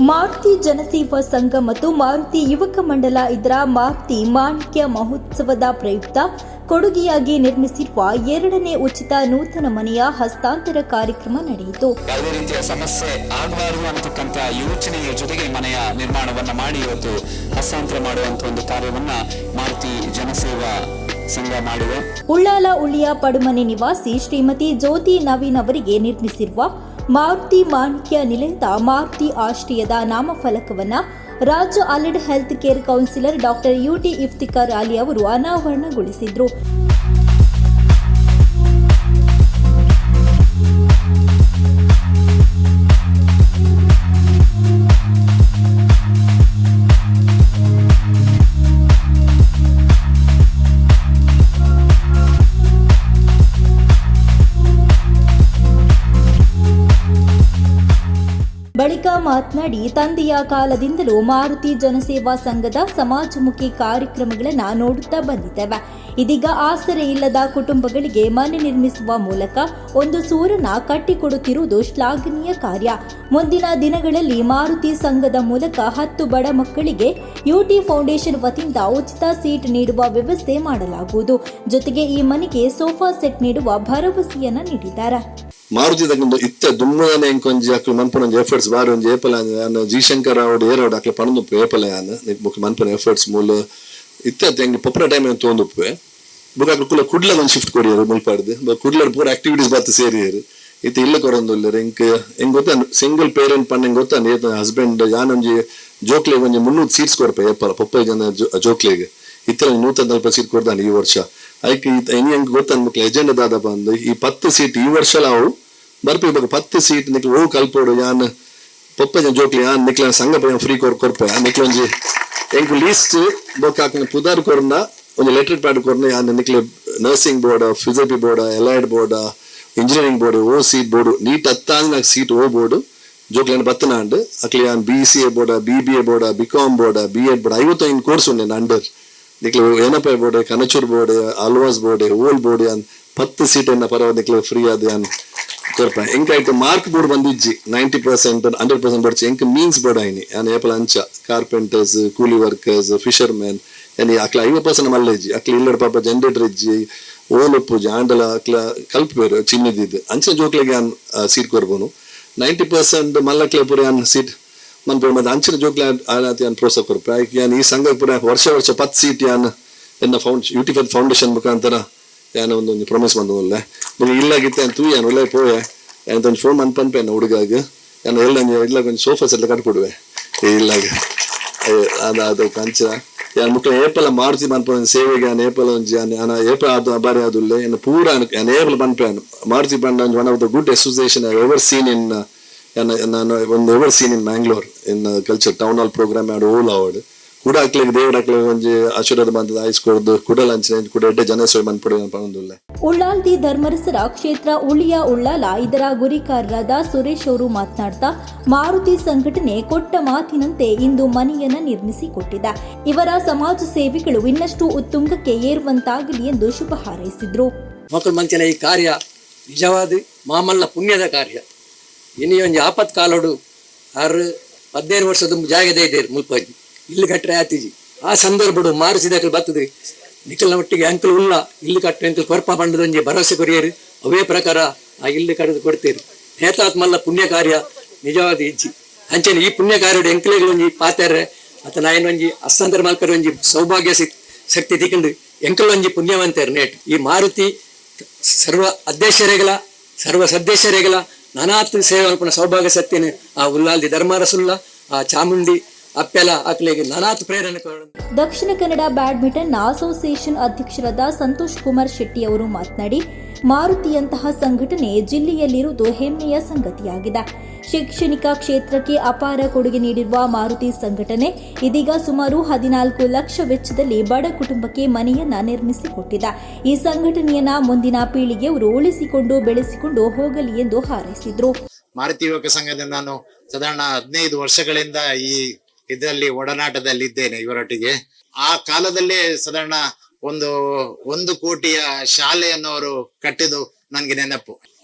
ಮಾರುತಿ ಜನಸೇವಾ ಸಂಘ ಮತ್ತು ಮಾರುತಿ ಯುವಕ ಮಂಡಲ ಇದರ ಮಾರುತಿ ಮಾಣಿಕ್ಯ ಮಹೋತ್ಸವದ ಪ್ರಯುಕ್ತ ಕೊಡುಗೆಯಾಗಿ ನಿರ್ಮಿಸಿರುವ 2ನೇ ಉಚಿತ ನೂತನ ಮನೆಯ ಹಸ್ತಾಂತರ ಕಾರ್ಯಕ್ರಮ ನಡೆಯಿತು. ಯಾವುದೇ ರೀತಿಯ ಸಮಸ್ಯೆ ಆಗಬಾರದು ಅನ್ನತಕ್ಕಂಥ ಯೋಚನೆಯ ಜೊತೆಗೆ ಮನೆಯ ನಿರ್ಮಾಣವನ್ನ ಮಾಡಿ ಇವತ್ತು ಹಸ್ತಾಂತರ ಮಾಡುವಂತಹ ಒಂದು ಕಾರ್ಯವನ್ನ ಮಾರುತಿ ಜನಸೇವಾ ಸಂಘ ಮಾಡಿದೆ. ಉಳ್ಳಾಲ ಉಳ್ಳಿಯ ಪಡುಮನೆ ನಿವಾಸಿ ಶ್ರೀಮತಿ ಜ್ಯೋತಿ ನವೀನ್ ಅವರಿಗೆ ನಿರ್ಮಿಸಿರುವ ಮಾರುತಿ ಮಾಣಿಕ್ಯ ನಿಲಯದ ಮಾರುತಿ ಆಶ್ರಯದ ನಾಮಫಲಕವನ್ನು ರಾಜ್ಯ allied health care councillor doctor U T Iftikhar Ali ಅವರು ಅನಾವರಣಗೊಳಿಸಿದರು. ಬಳಿಕ ಮಾತನಾಡಿ, ತಂದೆಯ ಕಾಲದಿಂದಲೂ ಮಾರುತಿ ಜನಸೇವಾ ಸಂಘದ ಸಮಾಜಮುಖಿ ಕಾರ್ಯಕ್ರಮಗಳನ್ನು ನೋಡುತ್ತಾ ಬಂದಿದ್ದೇವೆ. ಇದೀಗ ಆಸರೆ ಇಲ್ಲದ ಕುಟುಂಬಗಳಿಗೆ ಮನೆ ನಿರ್ಮಿಸುವ ಮೂಲಕ ಒಂದು ಸೂರನ್ನ ಕಟ್ಟಿಕೊಡುತ್ತಿರುವುದು ಶ್ಲಾಘನೀಯ ಕಾರ್ಯ. ಮುಂದಿನ ದಿನಗಳಲ್ಲಿ ಮಾರುತಿ ಸಂಘದ ಮೂಲಕ 10 ಬಡ ಮಕ್ಕಳಿಗೆ ಯುಟಿ ಫೌಂಡೇಶನ್ ವತಿಯಿಂದ ಉಚಿತ ಸೀಟ್ ನೀಡುವ ವ್ಯವಸ್ಥೆ ಮಾಡಲಾಗುವುದು. ಜೊತೆಗೆ ಈ ಮನೆಗೆ ಸೋಫಾ ಸೆಟ್ ನೀಡುವ ಭರವಸೆಯನ್ನ ನೀಡಿದ್ದಾರೆ. ಮಾರುತಿ ಇತ್ತ ದುಮ್ಮನೆ ಎಂಕೊಂಜಿ ಅಕ್ಲು ಮನ್ಪುನ ಎಫರ್ಟ್ಸ್ ಬಾರಿ ಒಂಜಿ ಏಪಲ ಜಿ ಶಂಕರ್ ಅವಡ್ ಏರೋಡ್ ಅಕ್ಲು ಪಣದುಪ್ಪು ಏಪಲ ಮನ್ಪುನ ಎಫರ್ಟ್ಸ್ ಮೂಲ ಇತ್ತ ಎಂಗ್ ಪೊಪ್ಪರ ಟೈಮ್ ತೋಂದುಪ್ಪು ಬುಕ್ ಅಕ್ಲು ಕುಲ ಕುಡ್ಲ ಒಂದು ಶಿಫ್ಟ್ ಕೊಡಿಯರು ಮುಲ್ಪಾಡ್ದು ಕುಡ್ಲರ್ ಪೂರ ಆಕ್ಟಿವಿಟೀಸ್ ಬಾತ್ ಸೇರಿಯರು ಇತ್ತ ಇಲ್ಲ ಕೊರೊಂದುಲ್ಲರು ಎಂಗ್ ಗೊತ್ತ ಸಿಂಗಲ್ ಪೇರೆಂಟ್ ಪಣ್ಣ ಗೊತ್ತ ಹಸ್ಬೆಂಡ್ ಯಾನೊಂಜಿ ಜೋಕ್ಲೆಗೆ ಒಂಜಿ 300 ಸೀಟ್ಸ್ ಕೊಡ್ಪೆ ಏಪಲ ಪೊಪ್ಪೈ ಜನ ಜೋಕ್ಲೆಗೆ ಇತ್ತ 140 ಸೀಟ್ ಕೊಡ್ತಾನೆ ಈ ವರ್ಷ. ಅದಕ್ಕೆ ಹೆಂಗ್ ಗೊತ್ತ ಎಜೆಂಡ ದಾದ ಬಂದು ಈ 10 ಸೀಟ್ ಈ ವರ್ಷ ನಾವು ಬರ್ಪಿ 10 ಸೀಟ್ ನಿಕ್ಲು ಓ ಕಲ್ಪೋಡು ಯಾನ್ ಪೊಪ್ಪ ಜನ ಜೋಕ್ಲಿ ಯಾನ್ ನಿಕ್ಲ ಸಂಘ ಫ್ರೀ ಕೊರ್ಪೆ ನಿಕ್ಲ ಒಂಜಿ ಎಂಕ್ ಲೀಸ್ಟ್ ಬೊಕ್ಕ ಹಾಕಿನ ಪುದಾರ್ ಕೊರ್ನ ಒಂದು ಲೆಟರ್ ಪ್ಯಾಡ್ ಕೊರ್ನ ಯಾನ್ ನಿಕ್ಲ nursing board physiotherapy board allied board engineering board ಓ ಸೀಟ್ ಬೋರ್ಡ್ ನೀಟ್ ಹತ್ತಾಂಗ್ ನಾಕ್ ಸೀಟ್ ಓ ಬೋರ್ಡ್ ಜೋಕ್ಲಿನ ಬತ್ತನಾಂಡ್ ಅಕ್ಲಿ ಯಾನ್ BCA board BBA board BCom board B.Ed board 55 course ಉಂಡೆ ಅಂಡರ್ ನಿಕ್ಲು ಏನಪ್ಪ board Kanachur board Alva's board ಓಲ್ ಬೋರ್ಡ್ ಯಾನ್ 10 ಸೀಟ್ ಎನ್ನ ಪರವ ನಿಕ್ಲು ಫ್ರೀ ಆದ ಯಾನ್ ಕೊರ್ಪ ಎಂಕಾಯ್ತು ಮಾರ್ಕ್ ಬೋರ್ಡ್ ಬಂದಿಜ್ಜಿ 90% 100% ಬರ್ಚಿ ಎಂಕ್ ಮೀನ್ಸ್ ಬೋರ್ಡ್ ಆಯ್ನಿ ಯಾನ್ ಏಪಲ ಅಂಚ ಕಾರ್ಪೆಂಟರ್ಸ್ ಕೂಲಿ ವರ್ಕರ್ಸ್ ಫಿಶರ್ಮೆನ್ ಎನಿ ಅಕ್ಲ 50% ಮಲ್ಲೆಜ್ಜಿ ಅಕ್ಲ ಇಲ್ಲಡ ಪಾಪ ಜನರೇಟರ್ ಇಜ್ಜಿ ಓಲುಪ್ಪು ಜಾಂಡಲ ಅಕ್ಲ ಕಲ್ಪೇರು ಚಿನ್ನದಿದ್ದು ಅಂಚ ಜೋಕ್ಲೆಗೆ ಯಾನ್ ಸೀಟ್ ಕೊರ್ಬೋನು 90% ಮಲ್ಲಕ್ಲೆ ಪುರ ಯಾನ್ ಸೀಟ್ ಮನ್ಪುರ ಮತ್ತೆ ಅಂಚಿನ ಜೋಕ್ಲೆ ಆಲಾತಿ ಯಾನ್ ಪ್ರೋತ್ಸಾಹ ಕೊರ್ಪೆ ಯಾನ್ ಈ ಸಂಘ ಪುರ ವರ್ಷ 10 ಸೀಟ್ ಯಾನ್ ಎನ್ನ ಯುಟಿ ಫೌಂಡೇಶನ್ ಮುಖಾಂತರ ಯಾನ ಒಂದು ಪ್ರೊಮಿಸ್ ಬಂದವಲ್ಲ ಇಲ್ಲಾಗಿತ್ತೆ ಅಂತ ಯಾನ್ ಒಳ್ಳೆ ಪೋಯೆ ಒಂದು ಫೋನ್ ಮನ್ಪನ್ಪೆ ಹುಡುಗಾಗ ಯಾನ ಇಲ್ಲ ಕೊಂಚ ಸೋಫಾಸ್ ಎಲ್ಲ ಕಟ್ಕೊಡುವೆ ಇಲ್ಲಾಗ ಅದು ಕಂಚ ಯಾನ್ ಮುಖ್ಯ ಏಪಲ ಮಾರುತಿ ಮನ್ಪನ ಸೇವೆಗೆ ಯಾನ್ ಏಪಲ ಒಂಜಿ ಯಾನ ಏಪಲ ಅದು ಬಾರಿ ಆದುಲ್ಲೆ ಯಾನ ಪೂರ ಯಾನ್ ಏಪಲ ಮನ್ಪೆ ಮಾರುತಿ ಬಂಡ one of the good association I ever seen in ನಾನು ಒಂದು ever seen in Mangalore in culture town hall program ಆಡ್ ಓಲ್ ಅವಾರ್ಡ್ ಕೂಡ ಹಾಕ್ಲಿಕ್ಕೆ ದೇವ್ರ ಹಾಕ್ಲಿಕ್ಕೆ ಒಂಜಿ ಆಶೀರ್ವಾದ ಬಂದದ ಆಯ್ಸ್ಕೊಡ್ದು ಕುಡಲ್ ಅಂಚಿನ ಕೂಡ ಎಡ್ಡೆ ಜನಸೇವೆ ಮನ್ಪಡೆ ಪಣದುಲ್ಲೆ. ಉಳ್ಳಾಲ್ದಿ ಧರ್ಮರಸರ ಕ್ಷೇತ್ರ ಉಳಿಯ ಉಳ್ಳಾಲ ಇದರ ಗುರಿಕಾರರಾದ ಸುರೇಶ್ ಅವರು ಮಾತನಾಡ್ತಾ, ಮಾರುತಿ ಸಂಘಟನೆ ಕೊಟ್ಟ ಮಾತಿನಂತೆ ಇಂದು ಮನೆಯನ್ನ ನಿರ್ಮಿಸಿಕೊಟ್ಟಿದೆ. ಇವರ ಸಮಾಜ ಸೇವೆಗಳು ಇನ್ನಷ್ಟು ಉತ್ತುಂಗಕ್ಕೆ ಏರುವಂತಾಗಲಿ ಎಂದು ಶುಭ ಹಾರೈಸಿದ್ರು. ಮಕ್ಕಳು ಮಂಚನ ಈ ಕಾರ್ಯ ನಿಜವಾದ ಮಾಮಲ್ಲ ಪುಣ್ಯದ ಕಾರ್ಯ. ಇನ್ನು ಒಂದು ಆಪತ್ ಕಾಲೋಡು 15 ವರ್ಷದ ಜಾಗದೇ ಇದೆ ಮುಲ್ಪಾಜಿ ಇಲ್ಲಿ ಕಟ್ಟರೆ ಆತಿಜಿ ಆ ಸಂದರ್ಭಡು ಮಾರಿಸಿದಾಕಲು ಬರ್ತದೆ ನಿಖಲ್ನ ಒಟ್ಟಿಗೆ ಅಂಕಲ್ ಉಲ್ಲ ಇಲ್ಲಿ ಕಟ್ಟರೆ ಅಂಕಲ್ ಕೊರ್ಪ ಬಂಡದೊಂಜಿ ಭರವಸೆ ಕೊರಿಯರು ಅವೇ ಪ್ರಕಾರ ಆ ಇಲ್ಲಿ ಕಡೆದು ಕೊಡ್ತೀರಿ ನೇತಾತ್ ಮಲ್ಲ ಪುಣ್ಯ ಕಾರ್ಯ ನಿಜವಾದ ಇಜ್ಜಿ ಅಂಚನೆ ಈ ಪುಣ್ಯ ಕಾರ್ಯದ ಎಂಕಲಿಗೆ ಒಂಜಿ ಪಾತ್ರೆ ಮತ್ತು ನಾಯನೊಂಜಿ ಹಸ್ತಾಂತರ ಮಲ್ಪರ ಒಂಜಿ ಸೌಭಾಗ್ಯ ಶಕ್ತಿ ತಿಕೊಂಡು ಎಂಕಲ್ ಒಂಜಿ ಪುಣ್ಯವಂತರು ನೇಟ್ ಈ ಮಾರುತಿ ಸರ್ವ ಅಧ್ಯಕ್ಷರೇಗಲ ಸರ್ವ ಸದಸ್ಯರೇಗಲ ನಾನಾತ್ ಸೇವೆ ಮಲ್ಪನ ಸೌಭಾಗ್ಯ ಸತ್ಯನ ಆ ಉಲ್ಲಾಲ್ದಿ ಧರ್ಮರಸುಲ್ಲ ಆ ಚಾಮುಂಡಿ ಅಪ್ಪೆಲ ಅಕ್ಲೆಗೆ ನಾನಾತ್ ಪ್ರೇರಣೆ. ದಕ್ಷಿಣ ಕನ್ನಡ ಬ್ಯಾಡ್ಮಿಂಟನ್ ಅಸೋಸಿಯೇಷನ್ ಅಧ್ಯಕ್ಷರಾದ ಸಂತೋಷ್ ಕುಮಾರ್ ಶೆಟ್ಟಿ ಅವರು ಮಾತನಾಡಿ, ಮಾರುತಿಯಂತಹ ಸಂಘಟನೆ ಜಿಲ್ಲೆಯಲ್ಲಿರುವುದು ಹೆಮ್ಮೆಯ ಸಂಗತಿಯಾಗಿದೆ. ಶೈಕ್ಷಣಿಕ ಕ್ಷೇತ್ರಕ್ಕೆ ಅಪಾರ ಕೊಡುಗೆ ನೀಡಿರುವ ಮಾರುತಿ ಸಂಘಟನೆ ಇದೀಗ ಸುಮಾರು 14 ಲಕ್ಷ ವೆಚ್ಚದಲ್ಲಿ ಬಡ ಕುಟುಂಬಕ್ಕೆ ಮನೆಯನ್ನ ನಿರ್ಮಿಸಿಕೊಟ್ಟಿದೆ. ಈ ಸಂಘಟನೆಯನ್ನ ಮುಂದಿನ ಪೀಳಿಗೆಯವರು ಉಳಿಸಿಕೊಂಡು ಬೆಳೆಸಿಕೊಂಡು ಹೋಗಲಿ ಎಂದು ಹಾರೈಸಿದ್ರು. ಮಾರುತಿ ಯುವಕ ಸಂಘದಿಂದ ನಾನು ಸಾಧಾರಣ 15 ವರ್ಷಗಳಿಂದ ಈ ಇದರಲ್ಲಿ ಒಡನಾಟದಲ್ಲಿದ್ದೇನೆ ಇವರೊಟ್ಟಿಗೆ. ಆ ಕಾಲದಲ್ಲೇ ಸಾಧಾರಣ ಒಂದು ಕೋಟಿಯ ಶಾಲೆಯನ್ನು ಅವರು ಕಟ್ಟಿದ್ದು ನನ್ಗೆ ನೆನಪು.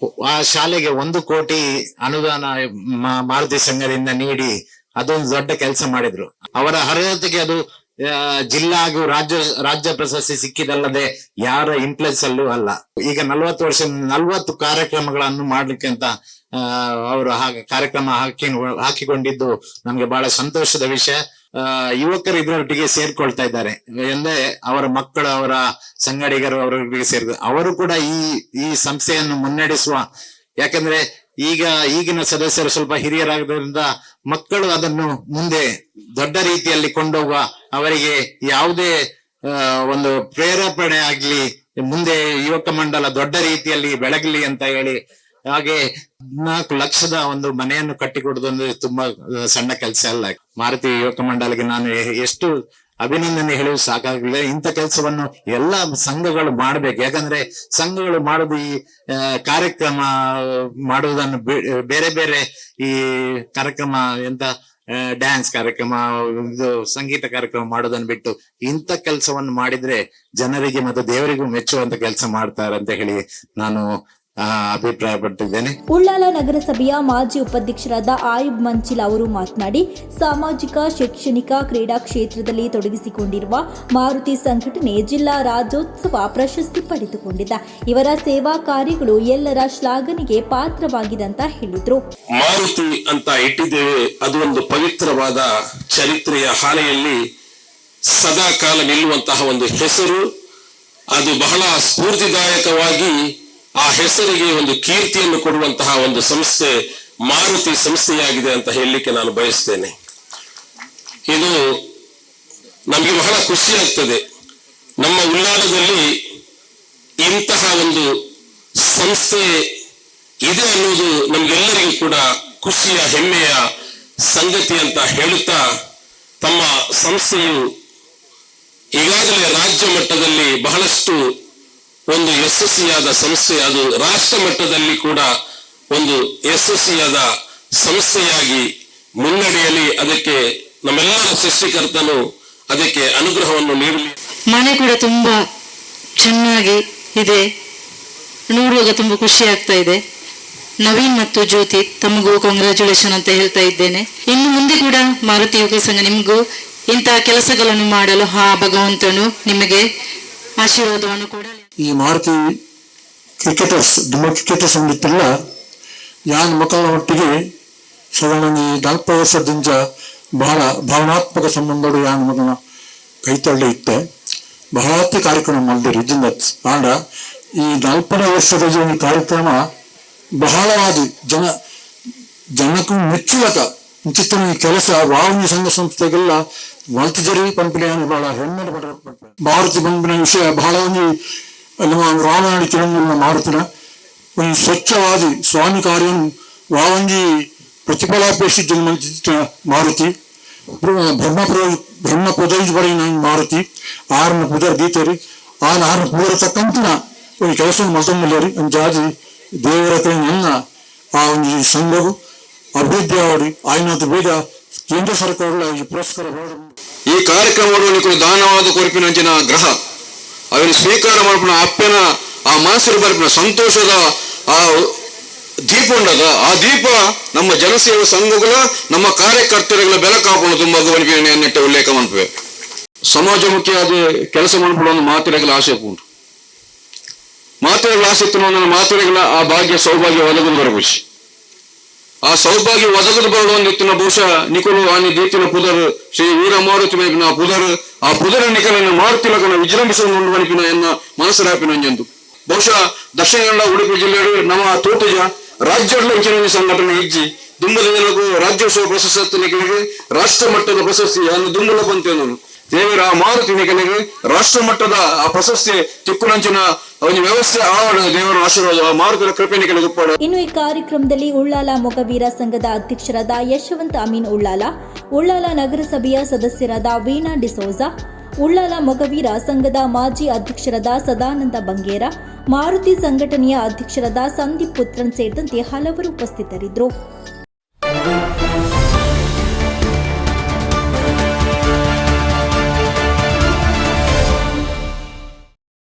ಆ ಶಾಲೆಗೆ 1 ಕೋಟಿ ಅನುದಾನ ಮಾರುತಿ ಸಂಘದಿಂದ ನೀಡಿ ಅದೊಂದು ದೊಡ್ಡ ಕೆಲಸ ಮಾಡಿದ್ರು. ಅವರ ಅರ್ಹತೆಗೆ ಅದು ಜಿಲ್ಲಾ ಹಾಗೂ ರಾಜ್ಯ ಪ್ರಶಸ್ತಿ ಸಿಕ್ಕಿದಲ್ಲದೆ ಯಾರ ಇನ್ಫ್ಲುಯೆನ್ಸ್ ಅಲ್ಲೂ ಅಲ್ಲ. ಈಗ 40 ಕಾರ್ಯಕ್ರಮಗಳನ್ನು ಮಾಡ್ಲಿಕ್ಕೆ ಅಂತ ಅವರು ಕಾರ್ಯಕ್ರಮ ಹಾಕಿಕೊಂಡಿದ್ದು ನಮ್ಗೆ ಬಹಳ ಸಂತೋಷದ ವಿಷಯ. ಯುವಕರು ಇದರೊಟ್ಟಿಗೆ ಸೇರ್ಕೊಳ್ತಾ ಇದ್ದಾರೆ. ಅಂದ್ರೆ ಅವರ ಮಕ್ಕಳು, ಅವರ ಸಂಗಡಿಗರು ಅವರೊಟ್ಟಿಗೆ ಅವರು ಕೂಡ ಈ ಸಂಸ್ಥೆಯನ್ನು ಮುನ್ನಡೆಸುವ, ಯಾಕಂದ್ರೆ ಈಗಿನ ಸದಸ್ಯರು ಸ್ವಲ್ಪ ಹಿರಿಯರಾಗೋದ್ರಿಂದ ಮಕ್ಕಳು ಅದನ್ನು ಮುಂದೆ ದೊಡ್ಡ ರೀತಿಯಲ್ಲಿ ಕೊಂಡೋಗುವ, ಅವರಿಗೆ ಯಾವುದೇ ಒಂದು ಪ್ರೇರೇಪಣೆ ಆಗ್ಲಿ, ಮುಂದೆ ಯುವಕ ಮಂಡಲ ದೊಡ್ಡ ರೀತಿಯಲ್ಲಿ ಬೆಳಗಲಿ ಅಂತ ಹೇಳಿ, ಹಾಗೆ 4 ಲಕ್ಷದ ಒಂದು ಮನೆಯನ್ನು ಕಟ್ಟಿಕೊಡುವುದೊಂದು ತುಂಬಾ ಸಣ್ಣ ಕೆಲಸ ಅಲ್ಲ. ಮಾರುತಿ ಯುವಕ ಮಂಡಲಕ್ಕೆ ನಾನು ಎಷ್ಟು ಅಭಿನಂದನೆ ಹೇಳುವುದು ಸಾಕಾಗಲಿಲ್ಲ. ಇಂಥ ಕೆಲಸವನ್ನು ಎಲ್ಲಾ ಸಂಘಗಳು ಮಾಡ್ಬೇಕು. ಯಾಕಂದ್ರೆ ಸಂಘಗಳು ಮಾಡುದು ಈ ಕಾರ್ಯಕ್ರಮ ಮಾಡುವುದನ್ನು ಬೇರೆ ಬೇರೆ ಈ ಕಾರ್ಯಕ್ರಮ ಡ್ಯಾನ್ಸ್ ಕಾರ್ಯಕ್ರಮ, ಇದು ಸಂಗೀತ ಕಾರ್ಯಕ್ರಮ ಮಾಡೋದನ್ನು ಬಿಟ್ಟು ಇಂಥ ಕೆಲಸವನ್ನು ಮಾಡಿದ್ರೆ ಜನರಿಗೆ ಮತ್ತು ದೇವರಿಗೂ ಮೆಚ್ಚುವಂತ ಕೆಲಸ ಮಾಡ್ತಾರೆ ಅಂತ ಹೇಳಿ ನಾನು ಅಭಿಪ್ರಾಯ ಪಟ್ಟಿದ್ದೇನೆ. ಉಳ್ಳಾಲ ನಗರಸಭೆಯ ಮಾಜಿ ಉಪಾಧ್ಯಕ್ಷರಾದ ಆಯುಬ್ ಮಂಚಿಲ್ ಅವರು ಮಾತನಾಡಿ, ಸಾಮಾಜಿಕ, ಶೈಕ್ಷಣಿಕ, ಕ್ರೀಡಾ ಕ್ಷೇತ್ರದಲ್ಲಿ ತೊಡಗಿಸಿಕೊಂಡಿರುವ ಮಾರುತಿ ಸಂಘಟನೆ ಜಿಲ್ಲಾ ರಾಜ್ಯೋತ್ಸವ ಪ್ರಶಸ್ತಿ ಪಡೆದುಕೊಂಡಿದೆ. ಇವರ ಸೇವಾ ಕಾರ್ಯಗಳು ಎಲ್ಲರ ಶ್ಲಾಘನೆಗೆ ಪಾತ್ರವಾಗಿದೆ ಅಂತ ಹೇಳಿದ್ರು. ಮಾರುತಿ ಅಂತ ಇಟ್ಟಿದ್ದೇವೆ, ಅದು ಒಂದು ಪವಿತ್ರವಾದ ಚರಿತ್ರೆಯ ಹಾಳೆಯಲ್ಲಿ ಸದಾ ಕಾಲ ನಿಲ್ಲುವಂತಹ ಒಂದು ಹೆಸರು. ಅದು ಬಹಳ ಸ್ಫೂರ್ತಿದಾಯಕವಾಗಿ ಆ ಹೆಸರಿಗೆ ಒಂದು ಕೀರ್ತಿಯನ್ನು ಕೊಡುವಂತಹ ಒಂದು ಸಂಸ್ಥೆ ಮಾರುತಿ ಸಂಸ್ಥೆಯಾಗಿದೆ ಅಂತ ಹೇಳಲಿಕ್ಕೆ ನಾನು ಬಯಸ್ತೇನೆ. ಇದು ನಮಗೆ ಬಹಳ ಖುಷಿ ಆಗ್ತದೆ. ನಮ್ಮ ಉಳ್ಳಾಲದಲ್ಲಿ ಇಂತಹ ಒಂದು ಸಂಸ್ಥೆ ಇದೆ ಅನ್ನೋದು ನಮ್ಗೆಲ್ಲರಿಗೂ ಕೂಡ ಖುಷಿಯ, ಹೆಮ್ಮೆಯ ಸಂಗತಿ ಅಂತ ಹೇಳುತ್ತಾ, ತಮ್ಮ ಸಂಸ್ಥೆಯು ಈಗಾಗಲೇ ರಾಜ್ಯ ಮಟ್ಟದಲ್ಲಿ ಬಹಳಷ್ಟು ಒಂದು ಯಶಸ್ವಿಯಾದ ಸಂಸ್ಥೆ, ಅದು ರಾಷ್ಟ್ರ ಮಟ್ಟದಲ್ಲಿ ಕೂಡ ಒಂದು ಯಶಸ್ವಿಯಾದ ಸಂಸ್ಥೆಯಾಗಿ ಮುನ್ನಡೆಯಲಿ, ಅದಕ್ಕೆ ನಮ್ಮೆಲ್ಲರ ಸೃಷ್ಟಿಕರ್ತನು ಅದಕ್ಕೆ ಅನುಗ್ರಹವನ್ನು ನೀಡಲಿ. ಮನೆ ಕೂಡ ತುಂಬಾ ಚೆನ್ನಾಗಿ ಇದೆ, ನೋಡುವಾಗ ತುಂಬಾ ಖುಷಿ ಆಗ್ತಾ ಇದೆ. ನವೀನ್ ಮತ್ತು ಜ್ಯೋತಿ, ತಮಗೂ ಕಾಂಗ್ರ್ಯಾಚುಲೇಷನ್ ಅಂತ ಹೇಳ್ತಾ ಇದ್ದೇನೆ. ಇನ್ನು ಮುಂದೆ ಕೂಡ ಮಾರುತಿ ಯುವಕ ಸಂಘ ನಿಮಗೂ ಇಂತಹ ಕೆಲಸಗಳನ್ನು ಮಾಡಲು ಭಗವಂತನು ನಿಮಗೆ ಆಶೀರ್ವಾದವನ್ನು ಕೊಡಲಿ. ಈ ಮಾರುತಿ ಕ್ರಿಕೆಟರ್ಸ್, ದುಮ್ಮ ಕ್ರಿಕೆಟರ್ಸ್ ಅಂದಿತ್ತಲ್ಲ, ಯಾನ್ ಮಕ್ಕಳ ಒಟ್ಟಿಗೆ ಸಾಧಾರಣ ಈ 40 ವರ್ಷದಿಂದ ಬಹಳ ಭಾವನಾತ್ಮಕ ಸಂಬಂಧಗಳು ಯಾನ್ ಮಗನ ಕೈತಳ್ಳಿ ಇತ್ತೆ. ಬಹಳಾತಿ ಕಾರ್ಯಕ್ರಮ ಮಾಡಿದ್ರು ಇದರಿಂದ ಆಂಡ ಈ 40 ವರ್ಷದ ಈ ಕಾರ್ಯಕ್ರಮ ಬಹಳವಾದಿ ಜನಕ್ಕೂ ಮೆಚ್ಚುಲಕ ಇಂಚಿತ್ತಿನ ಈ ಕೆಲಸ ವಾವನಿ ಸಂಘ ಸಂಸ್ಥೆಗೆಲ್ಲ ಮಲ್ತಿಜರಿ ಪಂಪಿನ ಬಹಳ ಹೆಮ್ಮೆ ಮಾರುತಿ ಪಂಪಿನ ವಿಷಯ ಬಹಳ ಒಂದು ನಮ್ಮ ರಾಮನಾಡಿ ಕಿರಂಗಲ್ನ ಮಾರುತಿನ ಒಂದು ಸ್ವಚ್ಛವಾದಿ ಸ್ವಾಮಿ ಕಾರ್ಯಂ ವಾವಂಜಿ ಪ್ರತಿಫಲಾಪೇಕ್ಷಿತ ಮಾರುತಿ ಬ್ರಹ್ಮ ಪದೈಜ್ ಬರೀ ಮಾರುತಿ 6 ಪೂಜಾರ ದೀತರಿ ಆ 6 ಪೂಜಾರ ತಕ್ಕಂತಿನ ಒಂದು ಕೆಲಸ ಮಲ್ತೊಂಬಲ್ಲರಿ ಒಂದು ಜಾತಿ ದೇವರ ಕೈ ನನ್ನ ಆ ಒಂದು ಸಂಘವು ಅಭಿವೃದ್ಧಿ ಆಡಿ ಆಯ್ನಾದ ಬೇಗ ಕೇಂದ್ರ ಸರ್ಕಾರಗಳ ಈ ಪುರಸ್ಕಾರ ಈ ಕಾರ್ಯಕ್ರಮಗಳು ದಾನವಾದ ಕೊರಪಿನಂಚಿನ ಗ್ರಹ ಅವನು ಸ್ವೀಕಾರ ಮಾಡ್ಬಿನ ಅಪ್ಪನ ಆ ಮನಸ್ಸಲ್ಲಿ ಬರ್ಪಿನ ಸಂತೋಷದ ಆ ದೀಪ ಉಂಡದ ಆ ದೀಪ ನಮ್ಮ ಜನಸೇವಾ ಸಂಘಗಳ ನಮ್ಮ ಕಾರ್ಯಕರ್ತರುಗಳ ಬೆಳಕಾಪಣೆ ತುಂಬ ನೆಟ್ಟೆ ಉಲ್ಲೇಖ ಮಾಡ್ತೇವೆ. ಸಮಾಜಮುಖಿಯಾದ ಕೆಲಸ ಮಾಡ್ಬಿಡೋ ಒಂದು ಮಾತಿರಗಳ ಆಸೆ ಉಂಟು. ಮಾತಿರಗಳ ಆಸೆ ಇತ್ತು ನನ್ನ ಮಾತಿರಗಳ ಆ ಭಾಗ್ಯ ಸೌಭಾಗ್ಯ ಒದಗದು ಬರಬೇಕು. ಆ ಸೌಭಾಗ್ಯ ಒದಗದು ಬರೋದು ಇತ್ತಿನ ಬಹುಶಃ ನಿಕಲು ಆನಿ ದೀತಿನ ಪುದರ್ ಶ್ರೀ ವೀರ ಮಾರುತಿ ಬೈಪಿನ ಪುದರ್ ಆ ಪುದರ ನಿಕಲನ್ನು ಮಾರುತಿಲಕನ ವಿಜೃಂಭಿಸುವ ಬನಿಪಿನ ಎನ್ನ ಮನಸ್ಸರಾಪಿನಂಜಂದು ಬಹುಶಃ ದಕ್ಷಿಣ ಕನ್ನಡ ಉಡುಪಿ ಜಿಲ್ಲೆಯ ನಮ್ಮ ತೋಟಜ ರಾಜ್ಯಗಳ ಇಂಚಿನ ಸಂಘಟನೆ ಇಜ್ಜಿ ದುಂಬಲ ಜನಗೂ ರಾಜ್ಯೋತ್ಸವ ಪ್ರಶಸ್ತಿ ನಿಕಲಿಗೆ ರಾಷ್ಟ್ರ ಮಟ್ಟದ ಪ್ರಶಸ್ತಿ ಅನ್ನು ದುಂಬಲ ಬಂತೆ ನಾನು ದೇವರ ಆ ಮಾರುತಿ ನಿಕಲಿಗೆ ರಾಷ್ಟ್ರ ಮಟ್ಟದ ಆ ಪ್ರಶಸ್ತಿ ತಿಕ್ಕುನಂಚಿನ ಒಂದು ವ್ಯವಸ್ಥೆ ಆವರಣ ದೇವರ ಆಶೀರ್ವಾದ ಮಾರುತಿಯ ಕೃಪೆ ನಿಕಲಿಗೆ ಉಪ್ಪಾಡ. ಇನ್ನು ಈ ಕಾರ್ಯಕ್ರಮದಲ್ಲಿ ಉಳ್ಳಾಲ ಮೊಗವೀರ ಸಂಘದ ಅಧ್ಯಕ್ಷರಾದ ಯಶವಂತ ಅಮೀನ್ ಉಳ್ಳಾಲ ನಗರಸಭೆಯ ಸದಸ್ಯರಾದ ವೀಣಾ ಡಿಸೋಜಾ, ಉಳ್ಳಾಲ ಮೊಗವೀರ ಸಂಘದ ಮಾಜಿ ಅಧ್ಯಕ್ಷರಾದ ಸದಾನಂದ ಬಂಗೇರ, ಮಾರುತಿ ಸಂಘಟನೆಯ ಅಧ್ಯಕ್ಷರಾದ ಸಂದೀಪ್ ಪುತ್ರನ್ ಸೇರಿದಂತೆ ಹಲವರು ಉಪಸ್ಥಿತರಿದ್ದರು.